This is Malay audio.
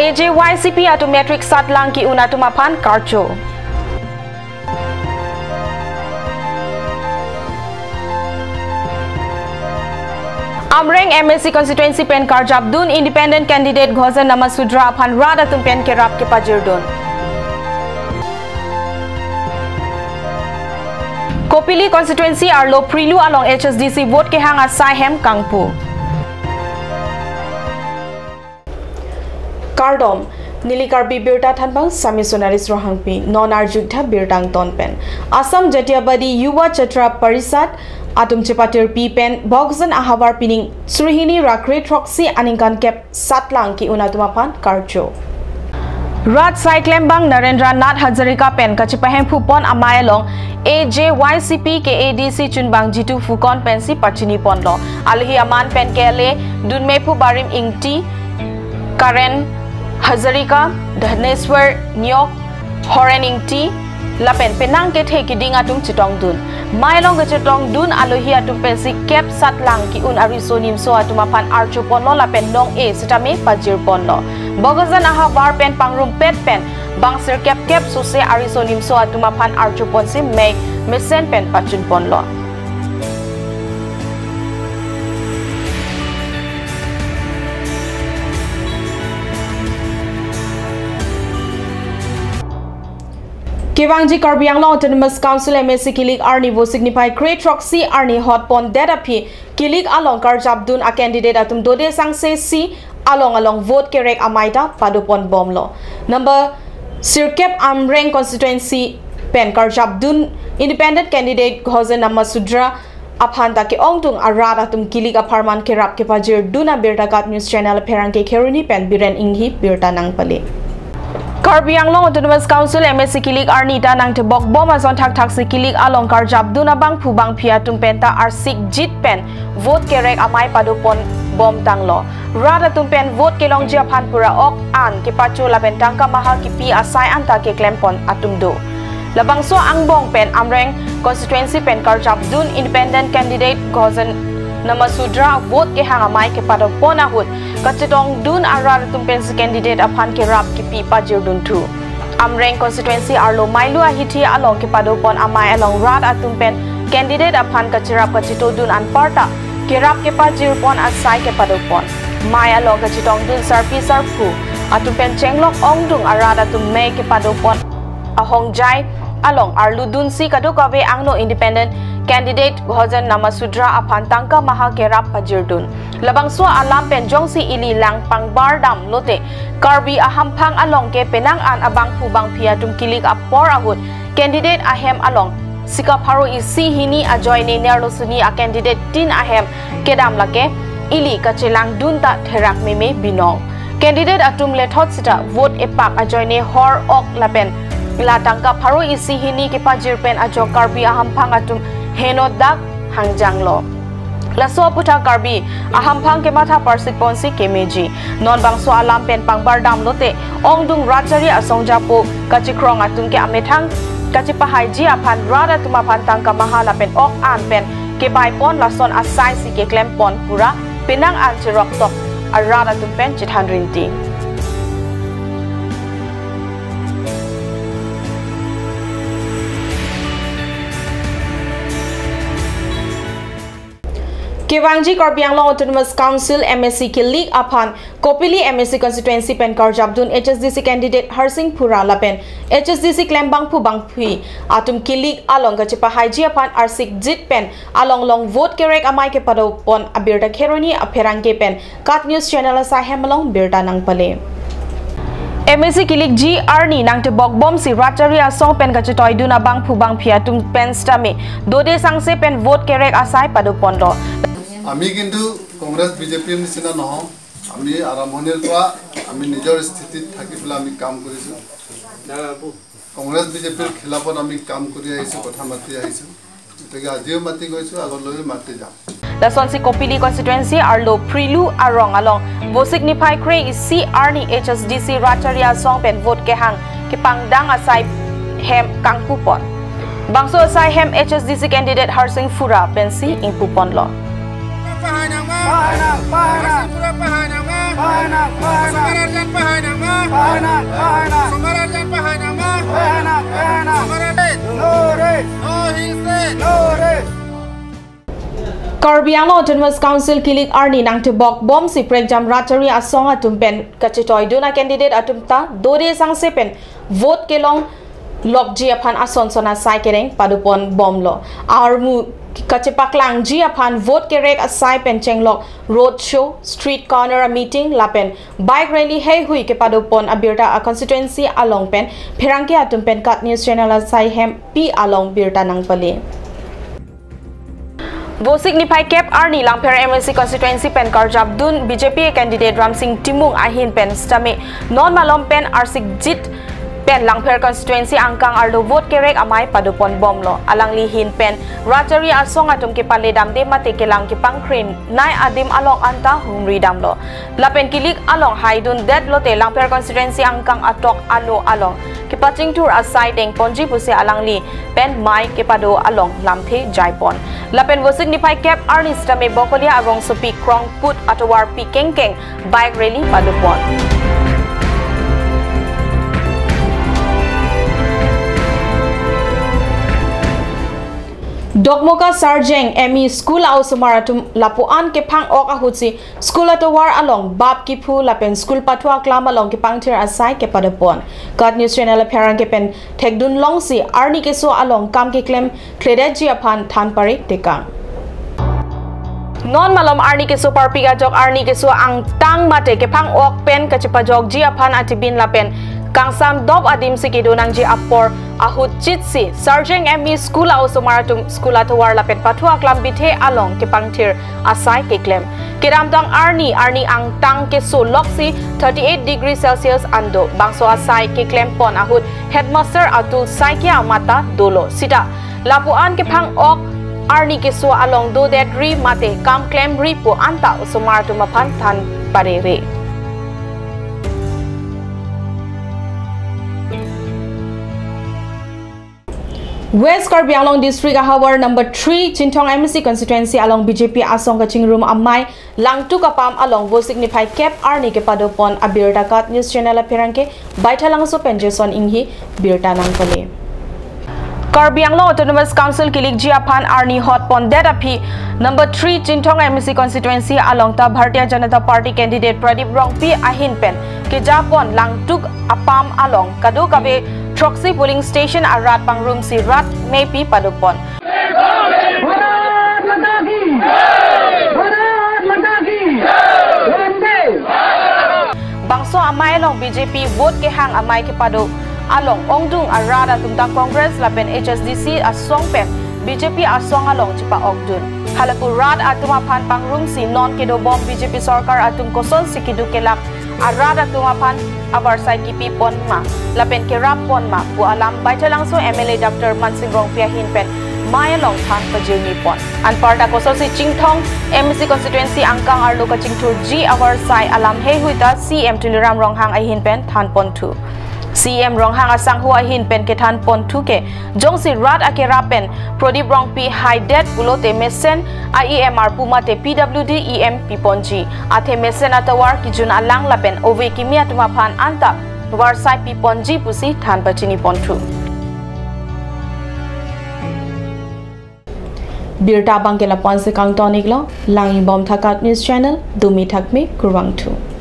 AJYCP atau metrik satlang ki una tumapan karcho. Amreng MSC constituency pen Karjabdun independent candidate Ghozen nama Sudra apan rada tumpen kerap ke Pajirdun. Kopili constituency arlo prilu along HSDC vote ke hang asai hem Kangpu. Kardom Nilikarbi Birta Thanbang Sami Sonaris Rohangpi Non Arjugtha Birtang Tonpen Assam Jatiabadi Yuwa Chatra Parisad Atum Chepatir P pen Bogzan Ahavar Pining Surihini Rakre Troxy Aningkan Kep Satlang ki Unatumapan Karjo Raj Saiklembang Narendra Nath Hazarika pen Kachipahem Pupon Amayalong AJYCP ke ADC Chunbang Jitu Fukon pensi Pachini Ponlo Alihi Aman pen Kele Dunmepu Barim Ingti Karen Hazarika Dhaneswar Nyok Horen Ingti Lapen penang ke the kiding atum chitong dun mailong ke chitong dun alohi atum pensi kep satlang ki un arisonim so atumapan archo ponlo lapen long e sitame pajir ponlo bogazan aha war pen pangrum pet pen bangsir kep sose arisonim so atumapan archo ponsi me mesen pen pachun ponlo Kewangji Karbi Anglong Autonomous Council MSC Kilik Arni wo signify Great Troxy Arni Hot Pon Dedapi Kilik along Karjabdun a candidate atum dode sangse si along vote kerek amaita padupon bomlo. Number Sirkep Amreng constituency pen Karjabdun independent candidate Ghozen nama Sudra Aphanta ke ongtung arad atum Kilik aparman kerap ke pajir duna Birta Kat News Channel perang ke Keruni pen Biren Inghi Birta nang pale. Karbi Anglong Autonomous Council MSC Kilik Arnita nang tebok bom azon tak si Kilik along Karjabdun abang pubang pia tumpenta arsik jit pen vote kerek amai padupon bom tanglo rada tumpen vote kelong japan pura ok an ke pacu laben tangka mahal ki pi asai anta ke klempon atumdo labang so angbong pen Amreng constituency pen Karjabdun independent candidate Ghozen nama Sudra vote ke hangamai ke padupon ahut Kacetong dun arar tumpen si candidate apan ke rap ki pi pajir dun tu. Amreng constituency arlo mailu ahiti along ke padopon amai along rad atumpen candidate apan kacirap kacito dun anparta ke rap ke pajir pon asai ke padopon. Mai along kacitong dun sarpi sarpu atumpen cenglok ongdung arad atum me ke padopon ahong jai along arlu dun si kadukawe angno independent candidate Ghozen nama Sudra apan tangka maha kerap pajirdun labang so alam penjong si ili lang pangbardam lote Karbi ahampang along ke penang an abang pubang piatum Kilik apor ahut candidate ahem along sikaparo isi hini ajoy ne nerlosuni a candidate tin ahem kedam lake ili kachelang dun ta therak meme binong candidate atum lethot sita vote epak ajoy ne hor ok lapen la tangka pharo isi hini ke pajir pen ajo Karbi ahampang atum henodak hangjanglo laso puta Karbi ahampang ke matha parsik ponsi kemeji non bangso alam pen pangbardam lote ongdung rachari asongjapo kachikrong atung ke amethang kachipahai ji apan rada tumapan tangka mahala pen ok an pen ke baipon lason asai si ke klempon pura penang an chirok tok arada tumpen chithandrinti Kewangji Karbi Anglong Autonomous Council MSC Kilik apan Kopili MSC constituency pen Karjabdun HSDC candidate Harsing Pura lapen HSDC Klembang Pubang Pui atum Kilik along kachipa haji apan arsik jit pen along long vote kerek amai ke padopon abirta Keruni aperang ke pen Kat News Channel sa hemalong birta nang pale MSC Kilik G Arni nang tebok bom si Ratchari asong pen kachitoy duna bang pubang piatum pen stame dode sangse pen vote kerek asai padopon lo আমি কিন্তু কংগ্রেস বিজেপিৰ নিচিনা নহওঁ আমি আৰম্ভণিৰ পৰা আমি নিজৰ স্থিতিত থাকি পেলাই আমি কাম কৰিছো কংগ্ৰেছ বিজেপিৰ খিলাফত আমি কাম কৰি আহিছো কথা মাতি আহিছো গতিকে আজিও মাতি গৈছো আগলৈ মাতি যাম Lason si Kopili constituency arlo prilu arong along wo signify kre isi arni HSDC Ratcharia song pen vote ke hang ki pangdang asai hem kangpupon bangso asai hem HSDC candidate Harsing Pura pensi ingpupon lo Pahanama, pahanama, pahanama, pahanama, pahanama, pahanama, Karbi Anglong Autonomous Council kilik arni nang tebok bom si pregjam ratari asong atum pen kachitoy duna candidate atum ta dore sang sepen vote kelong lok ji aphan ason sona sai kereng padupon bom lo armu kachepaklang ji aphan vote kerek asai pen chenglok road show street corner meeting lapen bike rally hey hui ke padupon abirta a constituency along pen pherangke atum pen kat news channel asai hem pi along birta nang pale Wo signify cap arni langper MLC constituency pen Karjabdun BJP candidate Ramsing Timung ahin pen stame non malom pen arsik jit pen langper constituency angkang ardo vote kerek amai padupon bomlo alang lihin pen ratari asong atum ke pale damde mate kelang ke pangkrin nai adim along anta humri damlo lapen kilik along haidun dead lote langper constituency angkang atok alo along ke paching tur asai deng ponji puse alang li pen mai ke pado along lamthe jaipon lapen wo signify cap arnista me bokolia arong supi krong put atowar pi kengkeng bike rally padupon Dokmoka Sarjeng ME School Ausumaratum Lapuan ke pang ok ahutsi School atowar along bab kipu lapen school patwa klam along ke pangtir asai ke padapon God News Channel parang ke pen thekdun longsi arni ke so along kam ke claim kledeji aphan thanpari tekang non malom arni ke so parpiga jok arni ke so ang tang mate ke pang ok pen kachepa jok ji aphan atibin lapen Kangsam dob adim si kidunang ji apor ahut chitsi Sarjeng ME School Ausumaratum School atowar lapet patwa klam bithe along ke pangtir asai ke klem kiramtang arni ang tang ke so loksi 38 degrees Celsius ando bangso asai ke klem pon ahut headmaster Atul Saikia mata dolo sita lapuan ke pang ok arni ke so along do that ri mate kam klem ri po anta Ausumaratum aphan than parere West Karbi Anglong District Ahawar number 3 Chintong MSC constituency along BJP Asong Kaching Room Amai Langtuk Apam along wo signify cap arni ke padopon abirta kat news channel apirangke baitha langso penjeson inghi birta nang pale Karbi Anglong Autonomous Council kilik ji aphan arni hot pon that api number 3 Chintong MSC constituency along ta Bharatiya Janata Party candidate Pradip Rongpi ahin pen ke japon Langtuk Apam along kadu kabe Troxy polling station arat pangrum si rat maypi padupon. Bangso amai long BJP vote ke hang amai ke padu along ongdung arada tumtang Congress lapen HSDC asong pen BJP asong along cipa ogdun. Halapu rat atum aphan pangrum si non kedo bom BJP sarkar atum kosol si kidu kelak arada tumapan abar sai kipi pon ma lapen ke rap pon ma bu alam baita langso MLA Dr. Mansing Rongpia hinpen maya long than pajilni pon an parda kosol si Chingthong MSC constituency angkang arlo ka Chingthur G abar sai alam he huita CM Tuliram Ronghang ai hinpen than pon 2 CM Ronghang asang hua hinpen ke than pon 2 ke jongsi rat akerapen Pradip Rongpi haidet gulote mesen IEMR pumate PWD EM piponji athe mesen atawar kijun alang lapen ove kimia tumaphan anta warsai piponji pusi than pachini pontu birta bangkela ponse kangtonik lo langi bom thakat news channel dumi thakme kurwang 2